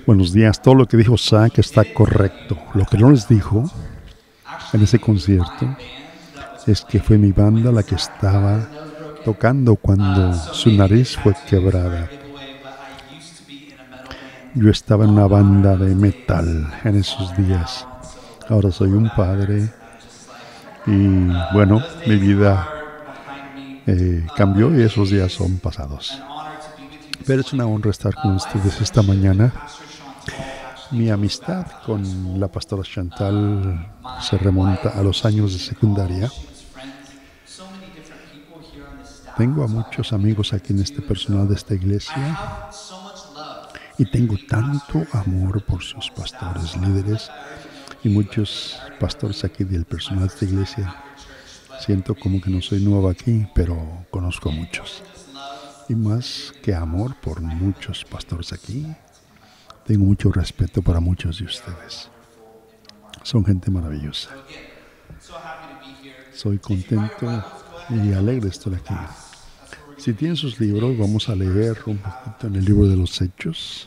Buenos días. Todo lo que dijo Zach está correcto. Lo que no les dijo en ese concierto es que fue mi banda la que estaba tocando cuando su nariz fue quebrada. Yo estaba en una banda de metal en esos días. Ahora soy un padre y bueno, mi vida cambió y esos días son pasados. Pero es una honra estar con ustedes esta mañana. Mi amistad con la pastora Chantal se remonta a los años de secundaria. Tengo a muchos amigos aquí en este personal de esta iglesia y tengo tanto amor por sus pastores, líderes y muchos pastores aquí del personal de esta iglesia. Siento como que no soy nuevo aquí, pero conozco a muchos. Y más que amor por muchos pastores aquí, tengo mucho respeto para muchos de ustedes. Son gente maravillosa. Soy contento y alegre de estar aquí. Si tienen sus libros, vamos a leer un poquito en el libro de los Hechos.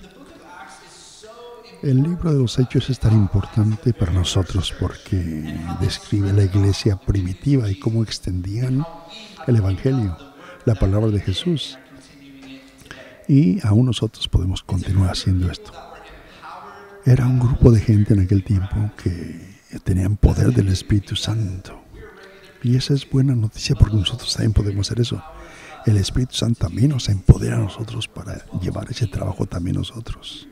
El libro de los Hechos es tan importante para nosotros porque describe la iglesia primitiva y cómo extendían el Evangelio, la palabra de Jesús. Y aún nosotros podemos continuar haciendo esto. Era un grupo de gente en aquel tiempo que tenían poder del Espíritu Santo. Y esa es buena noticia porque nosotros también podemos hacer eso. El Espíritu Santo también nos empodera a nosotros para llevar ese trabajo también nosotros.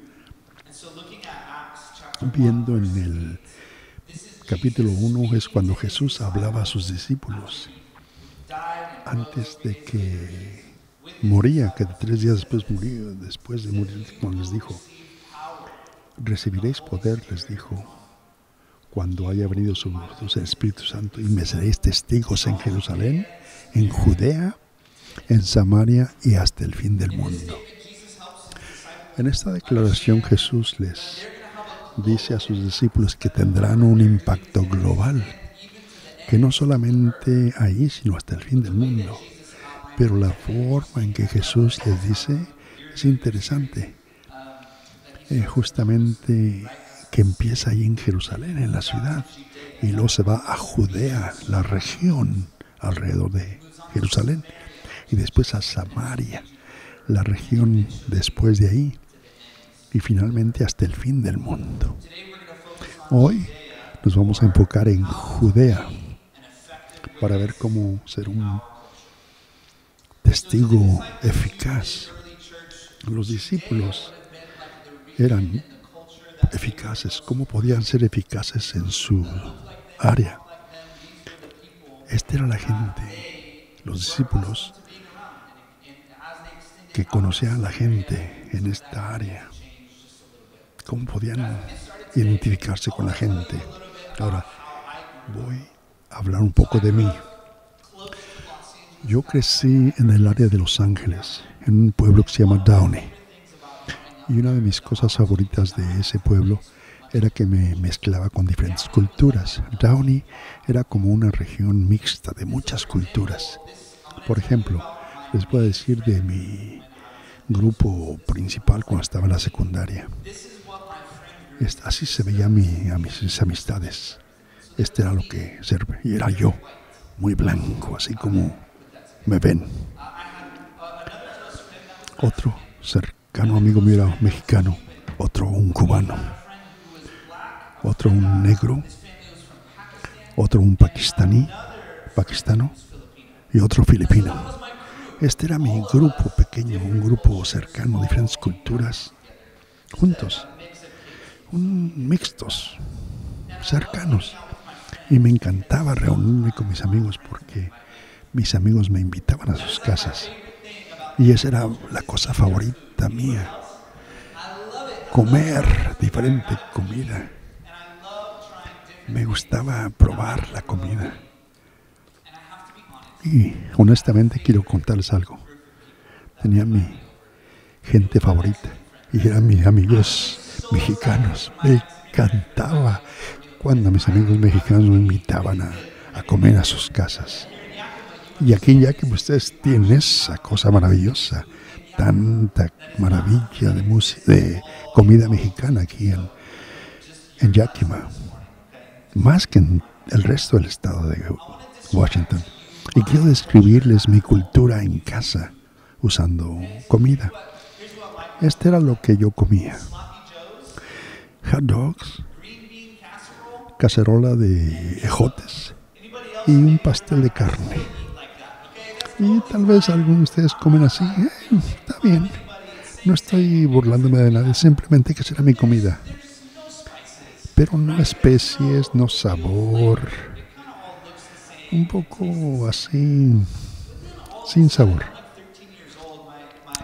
Viendo en el capítulo 1 es cuando Jesús hablaba a sus discípulos. Antes de que moría, que 3 días después murió, después de morir, como les dijo, recibiréis poder, les dijo, cuando haya venido sobre vosotros el Espíritu Santo, y me seréis testigos en Jerusalén, en Judea, en Samaria y hasta el fin del mundo. En esta declaración Jesús les dice a sus discípulos que tendrán un impacto global, que no solamente ahí, sino hasta el fin del mundo. Pero la forma en que Jesús les dice es interesante. Justamente que empieza ahí en Jerusalén, en la ciudad, y luego se va a Judea, la región alrededor de Jerusalén, y después a Samaria, la región después de ahí, y finalmente hasta el fin del mundo. Hoy nos vamos a enfocar en Judea para ver cómo ser un testigo eficaz. Los discípulos eran eficaces. ¿Cómo podían ser eficaces en su área? Esta era la gente, los discípulos, que conocían a la gente en esta área. ¿Cómo podían identificarse con la gente? Ahora, voy a hablar un poco de mí. Yo crecí en el área de Los Ángeles, en un pueblo que se llama Downey. Y una de mis cosas favoritas de ese pueblo era que me mezclaba con diferentes culturas. Downey era como una región mixta de muchas culturas. Por ejemplo, les puedo decir de mi grupo principal cuando estaba en la secundaria. Así se veía mis amistades. Este era lo que servía. Y era yo, muy blanco, así como me ven. Otro cercano amigo mío era mexicano, otro un cubano, otro un negro, otro un pakistano y otro filipino. Este era mi grupo pequeño, un grupo cercano, diferentes culturas, juntos, mixtos, cercanos. Y me encantaba reunirme con mis amigos porque mis amigos me invitaban a sus casas. Y esa era la cosa favorita mía. Comer diferente comida. Me gustaba probar la comida. Y honestamente quiero contarles algo. Tenía mi gente favorita y eran mis amigos mexicanos. Me encantaba cuando mis amigos mexicanos me invitaban a comer a sus casas. Y aquí ya que ustedes tienen esa cosa maravillosa, tanta maravilla de comida mexicana aquí en Yakima, más que en el resto del estado de Washington. Y quiero describirles mi cultura en casa usando comida. Este era lo que yo comía: hot dogs, cacerola de ejotes y un pastel de carne. Y tal vez algunos de ustedes comen así. Está bien. No estoy burlándome de nadie, simplemente que será mi comida. Pero no especies, no sabor. Un poco así, sin sabor.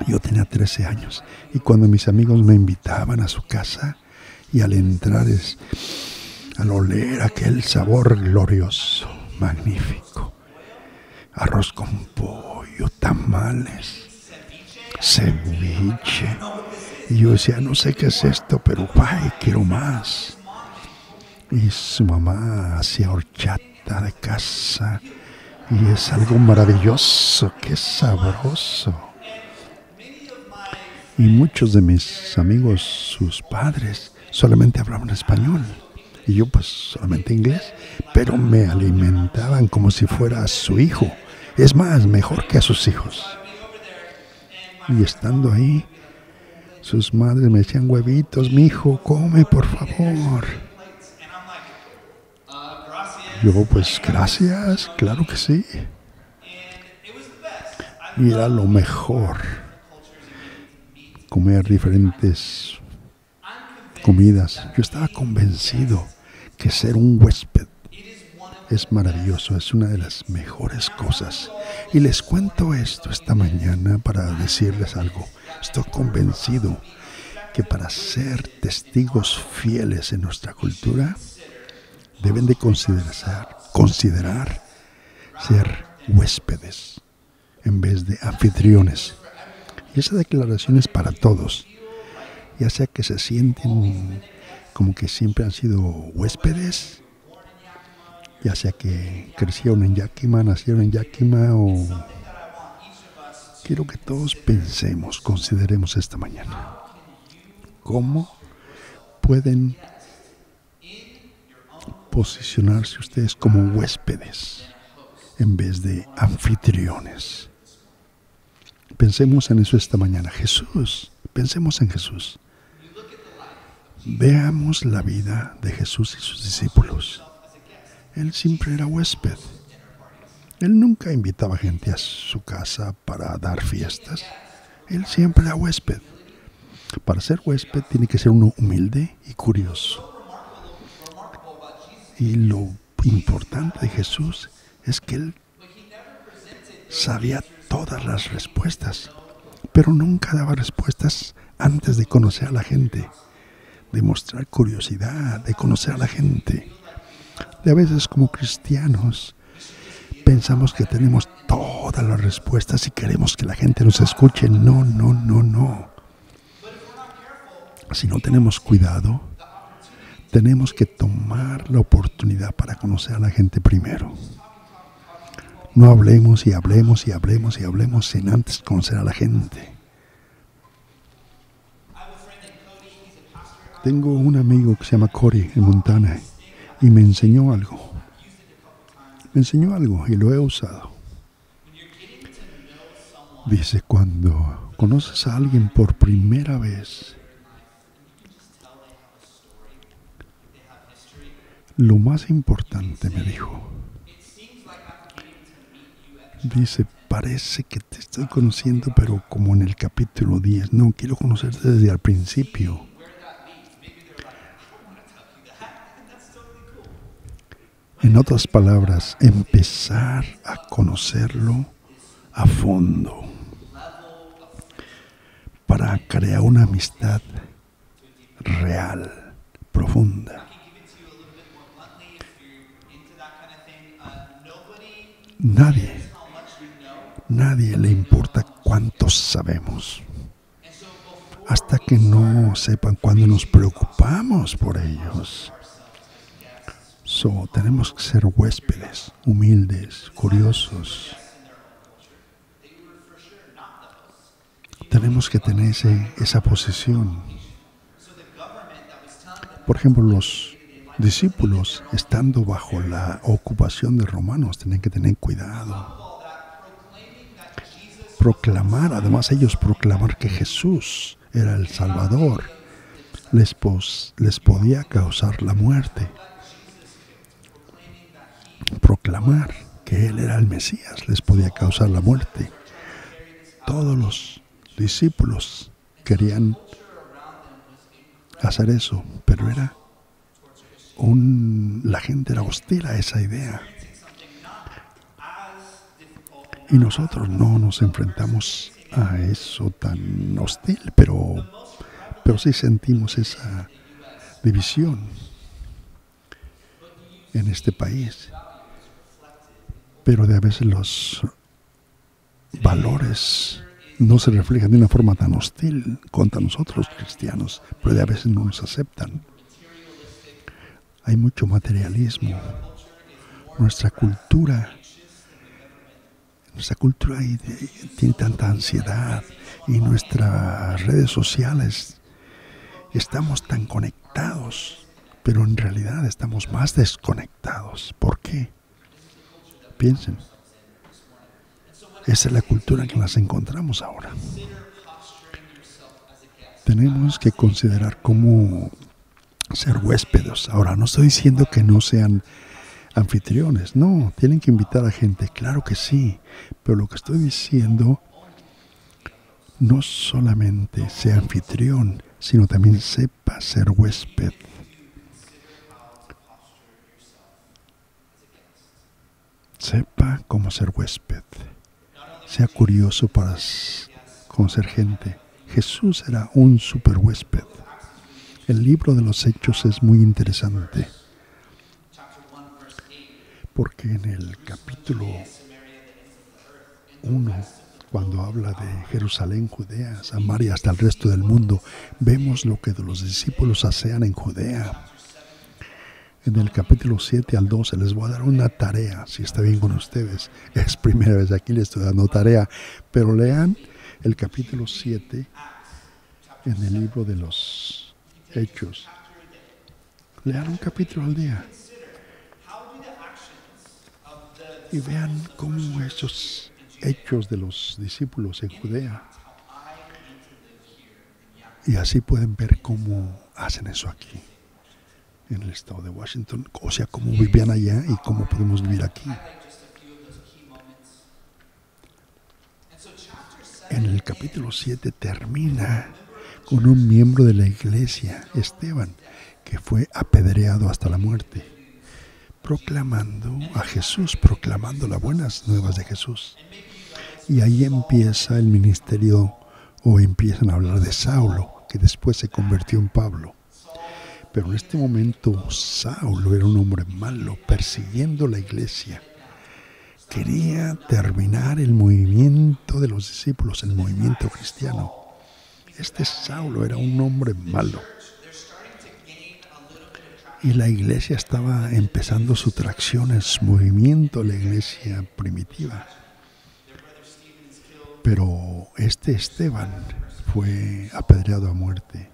Yo tenía 13 años y cuando mis amigos me invitaban a su casa y al entrar al oler aquel sabor glorioso, magnífico, arroz con pollo, tamales, ceviche, y yo decía, no sé qué es esto, pero ¡ay, quiero más! Y su mamá hacía horchata de casa y es algo maravilloso, qué sabroso. Y muchos de mis amigos, sus padres, solamente hablaban español. Y yo pues solamente inglés. Pero me alimentaban como si fuera su hijo. Es más, mejor que a sus hijos. Y estando ahí, sus madres me decían, huevitos, mijo, come por favor. Yo pues gracias, claro que sí. Y era lo mejor. Comer diferentes comidas. Yo estaba convencido que ser un huésped es maravilloso, es una de las mejores cosas. Y les cuento esto esta mañana para decirles algo. Estoy convencido que para ser testigos fieles en nuestra cultura, deben de considerar ser huéspedes en vez de anfitriones. Y esa declaración es para todos, ya sea que se sienten como que siempre han sido huéspedes, ya sea que crecieron en Yakima, nacieron en Yakima, o quiero que todos pensemos, consideremos esta mañana, ¿cómo pueden posicionarse ustedes como huéspedes en vez de anfitriones? Pensemos en eso esta mañana. Jesús, pensemos en Jesús. Veamos la vida de Jesús y sus discípulos. Él siempre era huésped. Él nunca invitaba gente a su casa para dar fiestas. Él siempre era huésped. Para ser huésped tiene que ser uno humilde y curioso. Y lo importante de Jesús es que Él sabía todas las respuestas, pero nunca daba respuestas antes de conocer a la gente, de mostrar curiosidad, de conocer a la gente. De a veces como cristianos pensamos que tenemos todas las respuestas y queremos que la gente nos escuche. No, no, no, no. Si no tenemos cuidado, tenemos que tomar la oportunidad para conocer a la gente primero. No hablemos y hablemos y hablemos y hablemos sin antes conocer a la gente. Tengo un amigo que se llama Cory en Montana y me enseñó algo. Me enseñó algo y lo he usado. Dice, cuando conoces a alguien por primera vez, lo más importante, me dijo, dice, parece que te estoy conociendo, pero como en el capítulo 10. No, quiero conocerte desde el principio. En otras palabras, empezar a conocerlo a fondo para crear una amistad real, profunda. Nadie le importa cuántos sabemos, hasta que no sepan cuándo nos preocupamos por ellos. Tenemos que ser huéspedes, humildes, curiosos. tenemos que tener esa posición. Por ejemplo, los discípulos, estando bajo la ocupación de romanos, tienen que tener cuidado. Proclamar, además ellos proclamar que Jesús era el Salvador, les podía causar la muerte. Proclamar que Él era el Mesías les podía causar la muerte. Todos los discípulos querían hacer eso, pero la gente era hostil a esa idea. Y nosotros no nos enfrentamos a eso tan hostil, pero sí sentimos esa división en este país. Pero de a veces los valores no se reflejan de una forma tan hostil contra nosotros los cristianos, pero de a veces no nos aceptan. Hay mucho materialismo. Nuestra cultura tiene tanta ansiedad, y nuestras redes sociales estamos tan conectados, pero en realidad estamos más desconectados. ¿Por qué? Piensen. Esa es la cultura en que nos encontramos ahora. Tenemos que considerar cómo ser huéspedes. Ahora, no estoy diciendo que no sean anfitriones. No, tienen que invitar a gente. Claro que sí. Pero lo que estoy diciendo, no solamente sea anfitrión, sino también sepa ser huésped. Sepa cómo ser huésped. Sea curioso para conocer gente. Jesús era un super huésped. El libro de los Hechos es muy interesante, porque en el capítulo 1, cuando habla de Jerusalén, Judea, Samaria, hasta el resto del mundo, vemos lo que los discípulos hacían en Judea. En el capítulo 7 al 12 les voy a dar una tarea, si está bien con ustedes. Es primera vez aquí, les estoy dando tarea, pero lean el capítulo 7 en el libro de los Hechos. Lean un capítulo al día y vean cómo esos hechos de los discípulos en Judea, y así pueden ver cómo hacen eso aquí en el estado de Washington, o sea, cómo vivían allá y cómo podemos vivir aquí. En el capítulo 7 termina con un miembro de la iglesia, Esteban, que fue apedreado hasta la muerte, proclamando a Jesús, proclamando las buenas nuevas de Jesús. Y ahí empieza el ministerio, o empiezan a hablar de Saulo, que después se convirtió en Pablo. Pero en este momento Saulo era un hombre malo, persiguiendo la iglesia. Quería terminar el movimiento de los discípulos, el movimiento cristiano. Este Saulo era un hombre malo. Y la iglesia estaba empezando su tracción en su movimiento, la iglesia primitiva. Pero este Esteban fue apedreado a muerte.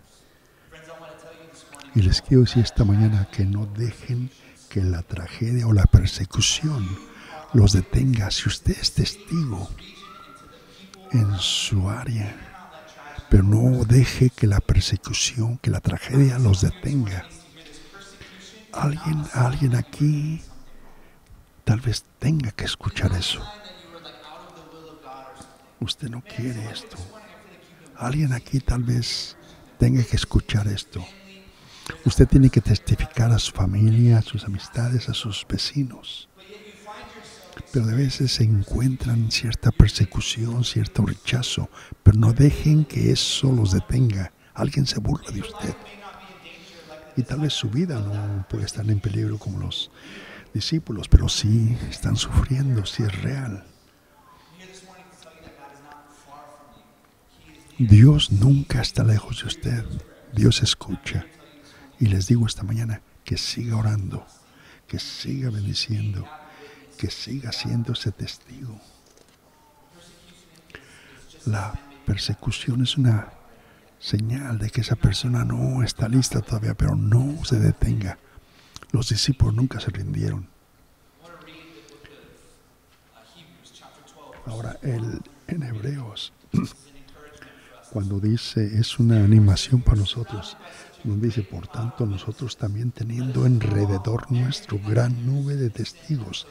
Y les quiero decir esta mañana que no dejen que la tragedia o la persecución los detenga. Si usted es testigo en su área, pero no deje que la persecución, que la tragedia los detenga. Alguien aquí tal vez tenga que escuchar eso. Usted no quiere esto. Alguien aquí tal vez tenga que escuchar esto. Usted tiene que testificar a su familia, a sus amistades, a sus vecinos. Pero a veces se encuentran cierta persecución, cierto rechazo, pero no dejen que eso los detenga. Alguien se burla de usted. Y tal vez su vida no puede estar en peligro como los discípulos, pero sí están sufriendo, sí es real. Dios nunca está lejos de usted. Dios escucha. Y les digo esta mañana que siga orando, que siga bendiciendo, que siga siendo ese testigo. La persecución es una señal de que esa persona no está lista todavía, pero no se detenga. Los discípulos nunca se rindieron. Ahora, en Hebreos, cuando dice, es una animación para nosotros, donde dice, por tanto, nosotros también teniendo alrededor nuestro gran nube de testigos,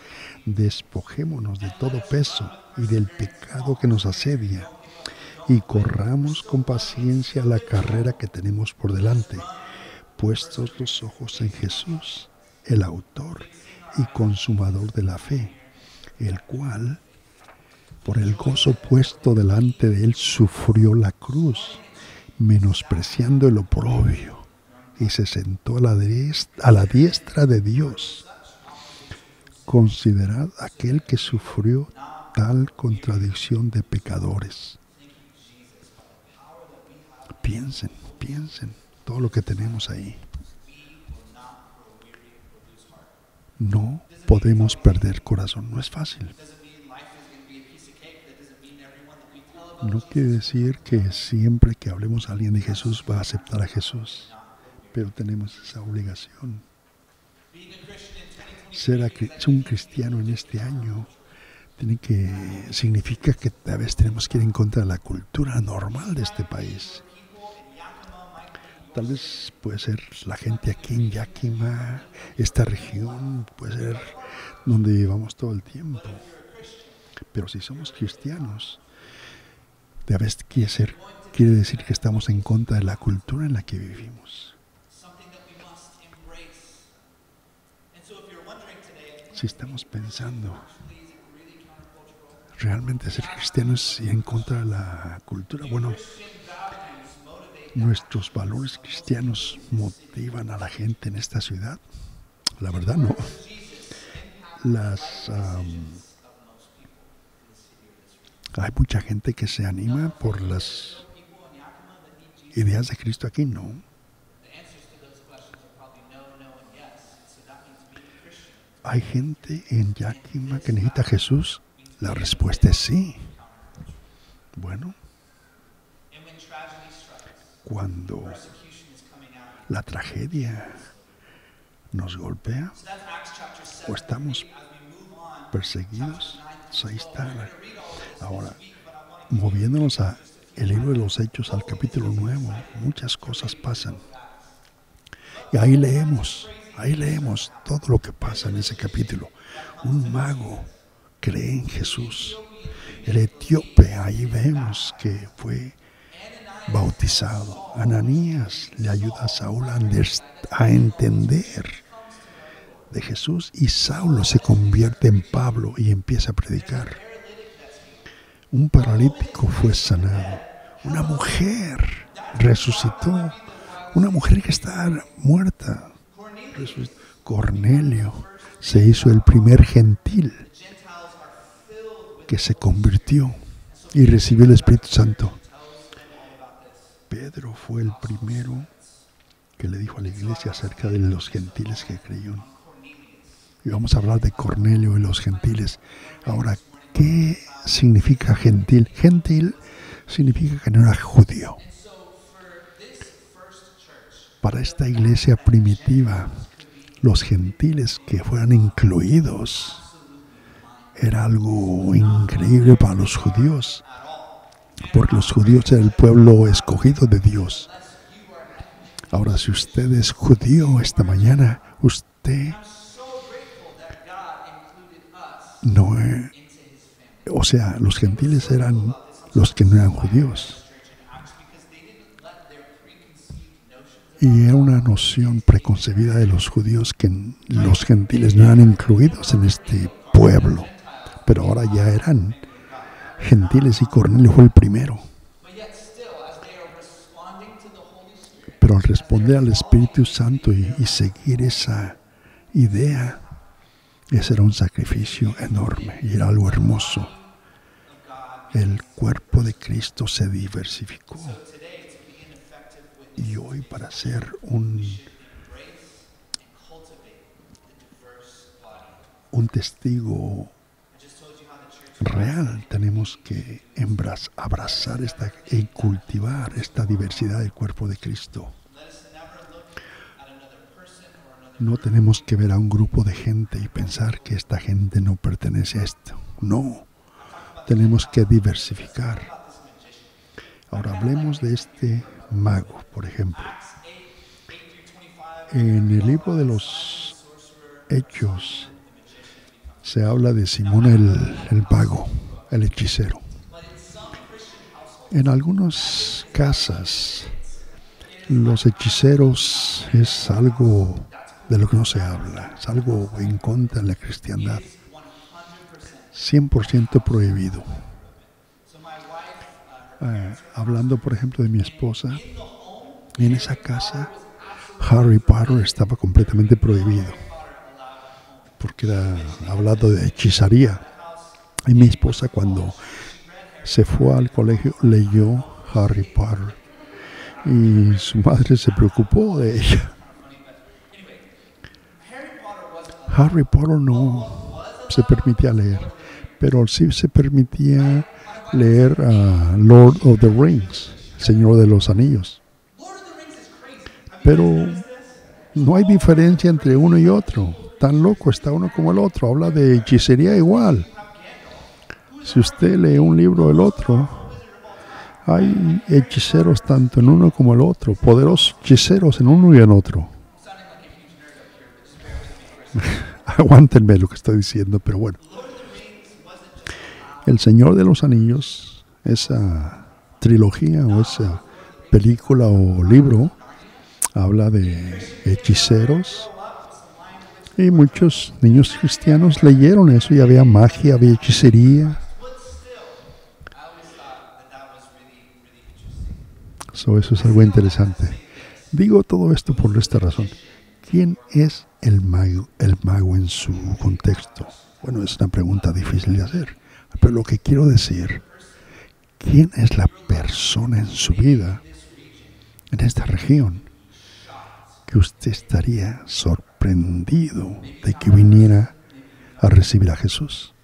despojémonos de todo peso y del pecado que nos asedia, y corramos con paciencia la carrera que tenemos por delante, puestos los ojos en Jesús, el autor y consumador de la fe, el cual, por el gozo puesto delante de él, sufrió la cruz, menospreciando el oprobio, y se sentó a la diestra de Dios. Considerad aquel que sufrió tal contradicción de pecadores. Piensen todo lo que tenemos ahí. No podemos perder corazón, no es fácil. No quiere decir que siempre que hablemos a alguien de Jesús va a aceptar a Jesús, pero tenemos esa obligación. Ser un cristiano en este año significa que tal vez tenemos que ir en contra de la cultura normal de este país. Tal vez puede ser la gente aquí en Yakima, esta región, puede ser donde vivamos todo el tiempo. Pero si somos cristianos, tal vez quiere decir que estamos en contra de la cultura en la que vivimos. Si estamos pensando realmente ser cristianos y en contra de la cultura, bueno, ¿nuestros valores cristianos motivan a la gente en esta ciudad? La verdad no. Hay mucha gente que se anima por las ideas de Cristo aquí, no. ¿Hay gente en Yakima que necesita a Jesús? La respuesta es sí. Bueno, cuando la tragedia nos golpea o estamos perseguidos, ahí está. Ahora, moviéndonos a el libro de los Hechos, al capítulo 9, muchas cosas pasan. Y ahí leemos todo lo que pasa en ese capítulo. Un mago cree en Jesús. El etíope, ahí vemos que fue bautizado. Ananías le ayuda a Saúl a entender de Jesús, y Saulo se convierte en Pablo y empieza a predicar. Un paralítico fue sanado. Una mujer resucitó. Una mujer que estaba muerta. Cornelio se hizo el primer gentil que se convirtió y recibió el Espíritu Santo. Pedro fue el primero que le dijo a la iglesia acerca de los gentiles que creyeron. Y vamos a hablar de Cornelio y los gentiles. Ahora, ¿qué significa gentil? Gentil significa que no era judío. Para esta iglesia primitiva, los gentiles que fueran incluidos era algo increíble para los judíos, porque los judíos eran el pueblo escogido de Dios. Ahora, si usted es judío esta mañana, usted no, los gentiles eran los que no eran judíos. Y era una noción preconcebida de los judíos que los gentiles no eran incluidos en este pueblo. Pero ahora ya eran gentiles y Cornelio fue el primero. Pero al responder al Espíritu Santo y seguir esa idea, ese era un sacrificio enorme y era algo hermoso. El cuerpo de Cristo se diversificó. Y hoy, para ser un testigo real. Tenemos que abrazar y cultivar esta diversidad del cuerpo de Cristo. No tenemos que ver a un grupo de gente y pensar que esta gente no pertenece a esto. No, tenemos que diversificar. Ahora hablemos de este mago, por ejemplo. En el libro de los Hechos se habla de Simón el mago, el hechicero. En algunas casas, los hechiceros es algo de lo que no se habla, es algo en contra de la cristiandad, 100% prohibido. Hablando, por ejemplo, de mi esposa, en esa casa Harry Potter estaba completamente prohibido, porque era hablado de hechicería. Y mi esposa, cuando se fue al colegio, leyó Harry Potter y su madre se preocupó de ella. Harry Potter no se permitía leer, pero sí se permitía leer a Lord of the Rings, Señor de los Anillos. Pero no hay diferencia entre uno y otro. Tan loco está uno como el otro. Habla de hechicería igual. Si usted lee un libro del otro, hay hechiceros tanto en uno como el otro, poderosos hechiceros en uno y en otro. Aguántenme lo que estoy diciendo, pero bueno. El Señor de los Anillos, esa trilogía o esa película o libro, habla de hechiceros. Y muchos niños cristianos leyeron eso y había magia, había hechicería. Eso es algo interesante. Digo todo esto por esta razón. ¿Quién es el mago en su contexto? Bueno, es una pregunta difícil de hacer. Pero lo que quiero decir, ¿quién es la persona en su vida, en esta región, que usted estaría sorprendido de que viniera a recibir a Jesús?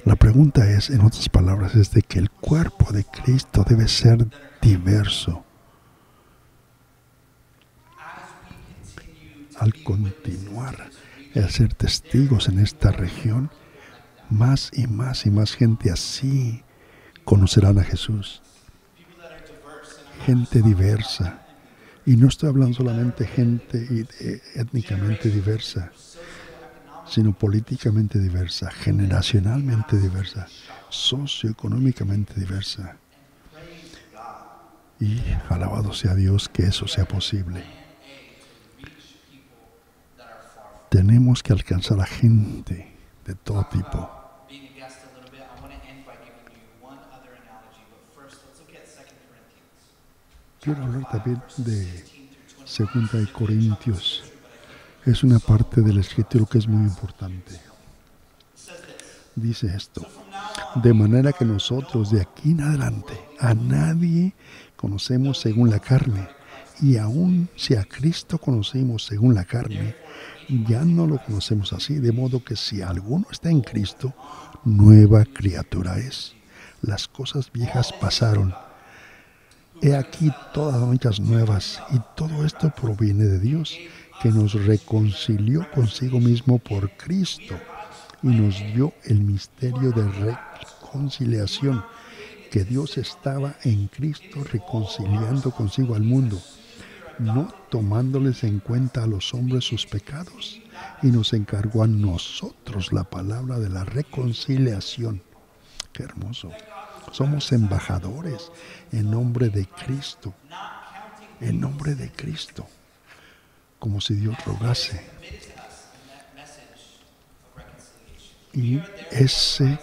La pregunta es, en otras palabras, es de que el cuerpo de Cristo debe ser diverso. Al continuar a ser testigos en esta región, más y más y más gente así conocerán a Jesús. Gente diversa. Y no estoy hablando solamente de gente étnicamente diversa, sino políticamente diversa, generacionalmente diversa, socioeconómicamente diversa. Y alabado sea Dios que eso sea posible. Tenemos que alcanzar a gente de todo tipo. Quiero hablar también de 2 Corintios. Es una parte del escritura que es muy importante. Dice esto: de manera que nosotros de aquí en adelante a nadie conocemos según la carne, y aun si a Cristo conocimos según la carne, ya no lo conocemos así, de modo que si alguno está en Cristo, nueva criatura es. Las cosas viejas pasaron. He aquí todas las hechas nuevas, y todo esto proviene de Dios, que nos reconcilió consigo mismo por Cristo y nos dio el misterio de reconciliación, que Dios estaba en Cristo reconciliando consigo al mundo, no tomándoles en cuenta a los hombres sus pecados, y nos encargó a nosotros la palabra de la reconciliación. ¡Qué hermoso! Somos embajadores en nombre de Cristo, en nombre de Cristo, como si Dios rogase. Y ese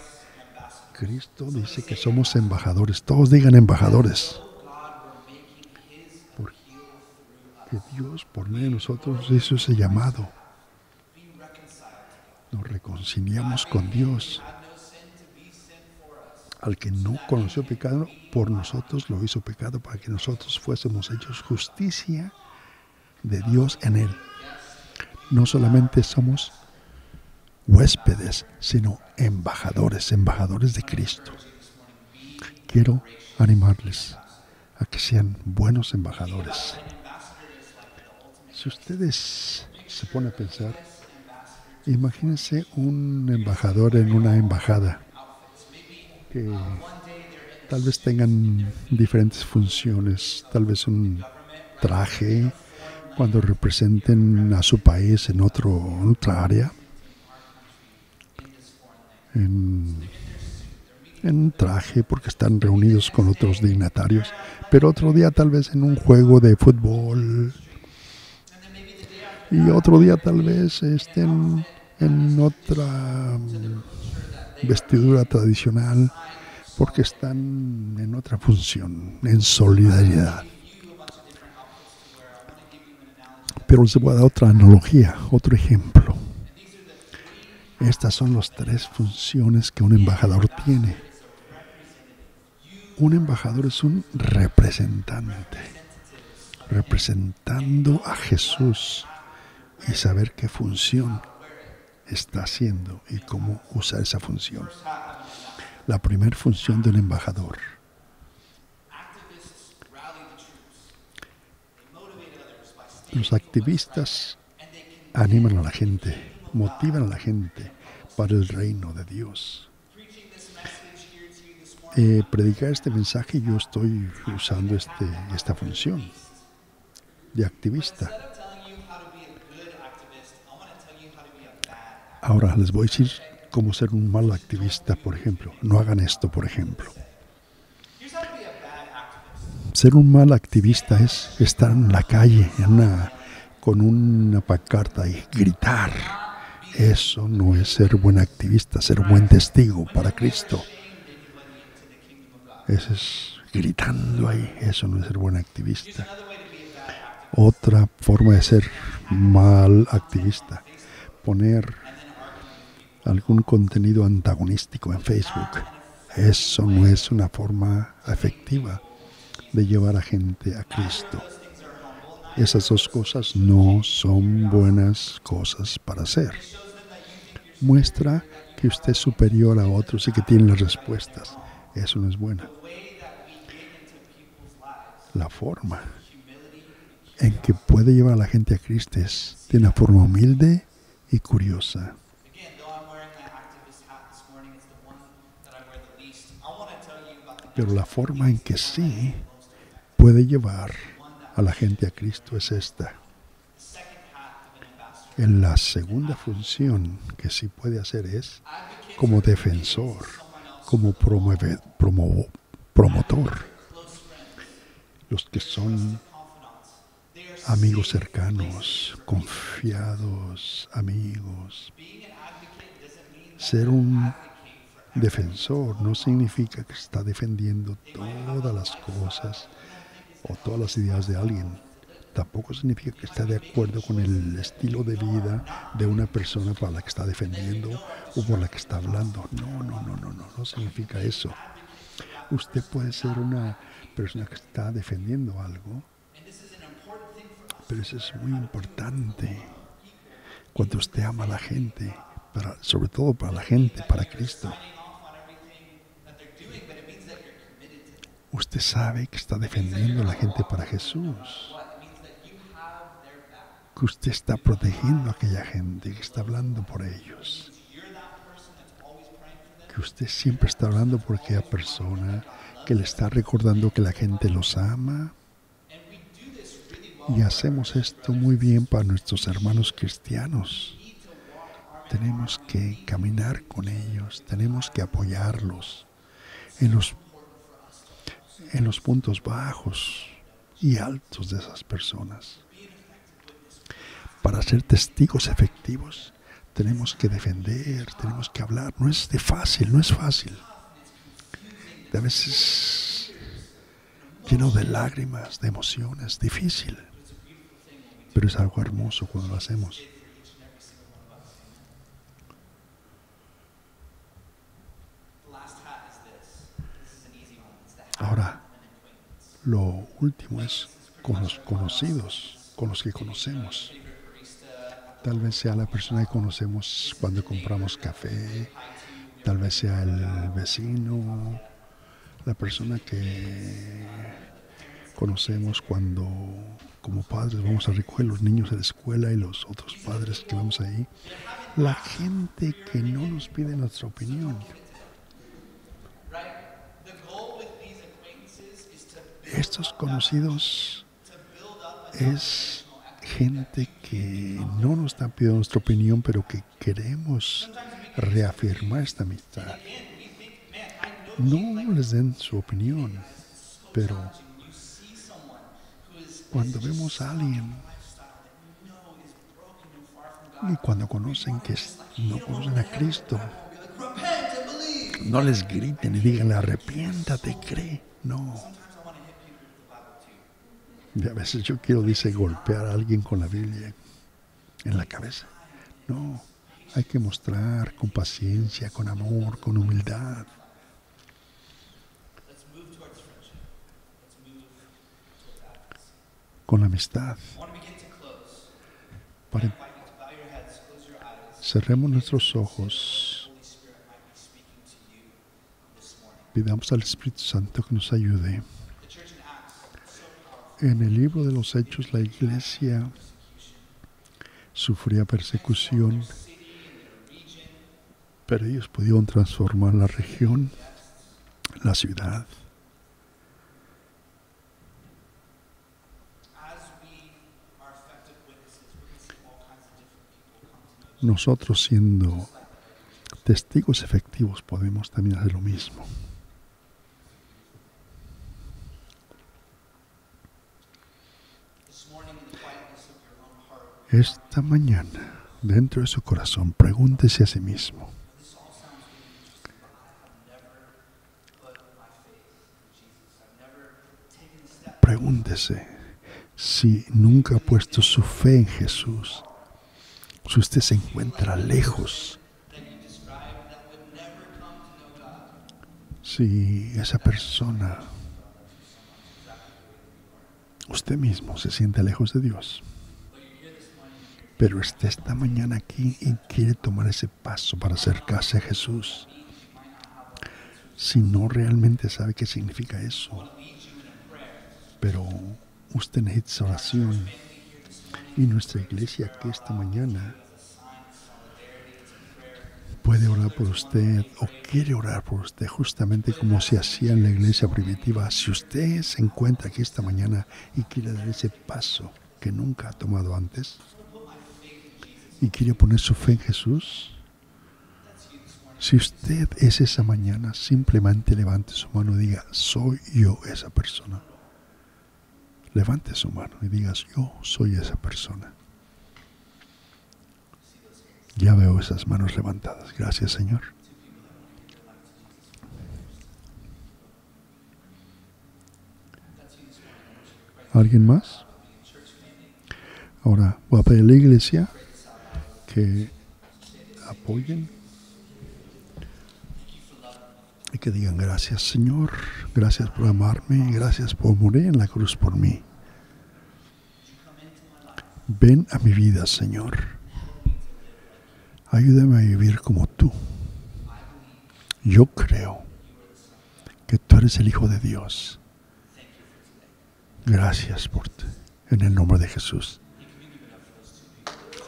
Cristo dice que somos embajadores. Todos digan embajadores. Porque Dios, por medio de nosotros, hizo ese llamado. Nos reconciliamos con Dios. Al que no conoció pecado, por nosotros lo hizo pecado, para que nosotros fuésemos hechos justicia de Dios en Él. No solamente somos huéspedes, sino embajadores, embajadores de Cristo. Quiero animarles a que sean buenos embajadores. Si ustedes se ponen a pensar, imagínense un embajador en una embajada que tal vez tengan diferentes funciones, tal vez un traje cuando representen a su país en otra área, en un traje porque están reunidos con otros dignatarios, pero otro día tal vez en un juego de fútbol y otro día tal vez estén en otra vestidura tradicional porque están en otra función, en solidaridad. Pero les voy a dar otra analogía, otro ejemplo. Estas son las 3 funciones que un embajador tiene. Un embajador es un representante, representando a Jesús y saber qué función está haciendo y cómo usar esa función. La primera función de un embajador. Los activistas animan a la gente, motivan a la gente para el reino de Dios. Predicar este mensaje, yo estoy usando esta función de activista. Ahora les voy a decir cómo ser un mal activista, por ejemplo. No hagan esto, por ejemplo. Ser un mal activista es estar en la calle con una pancarta y gritar. Eso no es ser buen activista, ser buen testigo para Cristo. Eso es gritando ahí, eso no es ser buen activista. Otra forma de ser mal activista, poner algún contenido antagonístico en Facebook. Eso no es una forma efectiva de llevar a gente a Cristo. Esas 2 cosas no son buenas cosas para hacer. Muestra que usted es superior a otros y que tiene las respuestas. Eso no es buena. La forma en que puede llevar a la gente a Cristo es de una forma humilde y curiosa. Pero la forma en que sí puede llevar a la gente a Cristo es esta. En la segunda función que sí puede hacer es como defensor, como promotor. Los que son amigos cercanos, confiados, amigos. Ser un defensor no significa que está defendiendo todas las cosas o todas las ideas de alguien. Tampoco significa que está de acuerdo con el estilo de vida de una persona para la que está defendiendo o por la que está hablando. No significa eso. Usted puede ser una persona que está defendiendo algo, pero eso es muy importante. Cuando usted ama a la gente, sobre todo para la gente, para Cristo, usted sabe que está defendiendo a la gente para Jesús. Que usted está protegiendo a aquella gente, que está hablando por ellos. Que usted siempre está hablando por aquella persona, que le está recordando que la gente los ama. Y hacemos esto muy bien para nuestros hermanos cristianos. Tenemos que caminar con ellos, tenemos que apoyarlos en los puntos bajos y altos de esas personas. Para ser testigos efectivos, tenemos que defender, tenemos que hablar. No es fácil. A veces lleno de lágrimas, de emociones, difícil. Pero es algo hermoso cuando lo hacemos. Ahora, lo último es con los conocidos, con los que conocemos. Tal vez sea la persona que conocemos cuando compramos café, tal vez sea el vecino, la persona que conocemos cuando como padres vamos a recoger los niños a la escuela y los otros padres que vamos ahí. La gente que no nos pide nuestra opinión. Estos conocidos es gente que no nos está pidiendo nuestra opinión, pero que queremos reafirmar esta amistad. No les den su opinión, pero cuando vemos a alguien y cuando conocen que no conocen a Cristo, no les griten y digan, arrepiéntate, cree. No. Y a veces yo quiero, dice, golpear a alguien con la Biblia en la cabeza. No, hay que mostrar con paciencia, con amor, con humildad. Con amistad. Cerremos nuestros ojos. Pidamos al Espíritu Santo que nos ayude. En el libro de los Hechos, la iglesia sufría persecución, pero ellos pudieron transformar la región, la ciudad. Nosotros, siendo testigos efectivos, podemos también hacer lo mismo. Esta mañana, dentro de su corazón, pregúntese a sí mismo: pregúntese si nunca ha puesto su fe en Jesús, si usted se encuentra lejos, si esa persona, usted mismo, se siente lejos de Dios, pero está esta mañana aquí y quiere tomar ese paso para acercarse a Jesús. Si no realmente sabe qué significa eso, pero usted necesita oración, y nuestra iglesia aquí esta mañana puede orar por usted o quiere orar por usted, justamente como se hacía en la iglesia primitiva. Si usted se encuentra aquí esta mañana y quiere dar ese paso que nunca ha tomado antes y quiere poner su fe en Jesús, si usted es esa mañana, simplemente levante su mano y diga: soy yo esa persona. Levante su mano y diga: yo soy esa persona. Ya veo esas manos levantadas. Gracias, Señor. ¿Alguien más? Ahora voy a pedir a la iglesia que apoyen y que digan: gracias, Señor, gracias por amarme, gracias por morir en la cruz por mí. Ven a mi vida, Señor. Ayúdame a vivir como tú. Yo creo que tú eres el Hijo de Dios. Gracias por ti, en el nombre de Jesús.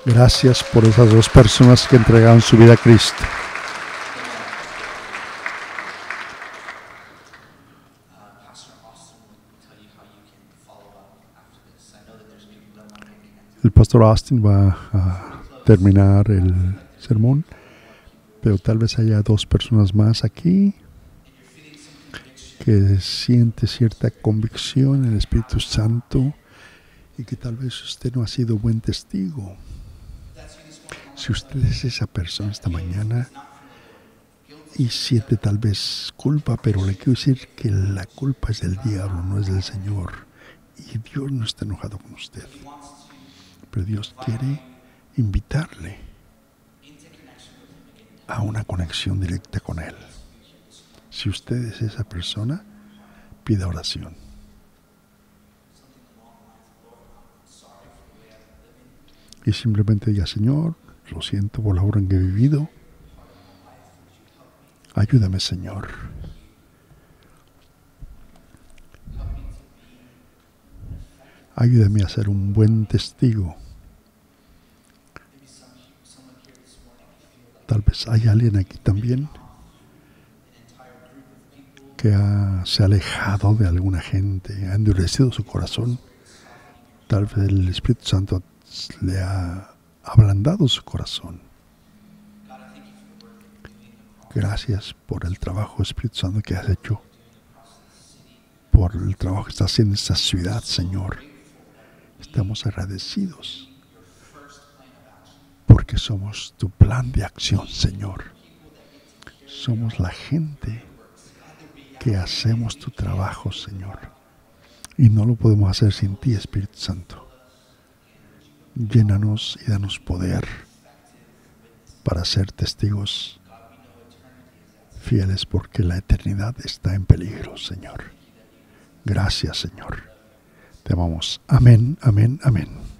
Gracias por esas dos personas que entregaron su vida a Cristo. El pastor Austin va a terminar el sermón, pero tal vez haya dos personas más aquí que siente cierta convicción en el Espíritu Santo y que tal vez usted no ha sido buen testigo. Si usted es esa persona esta mañana y siente tal vez culpa, pero le quiero decir que la culpa es del diablo, no es del Señor. Y Dios no está enojado con usted. Pero Dios quiere invitarle a una conexión directa con Él. Si usted es esa persona, pida oración. y simplemente diga, Señor, lo siento por la hora en que he vivido. Ayúdame, Señor. Ayúdame a ser un buen testigo. Tal vez hay alguien aquí también que se ha alejado de alguna gente, ha endurecido su corazón. Tal vez el Espíritu Santo le ha ablandado su corazón. Gracias por el trabajo, Espíritu Santo, que has hecho, por el trabajo que estás haciendo en esta ciudad, Señor. Estamos agradecidos porque somos tu plan de acción, Señor. Somos la gente que hacemos tu trabajo, Señor. Y no lo podemos hacer sin ti, Espíritu Santo. Llénanos y danos poder para ser testigos fieles, porque la eternidad está en peligro, Señor. Gracias, Señor. Te amamos. Amén, amén, amén.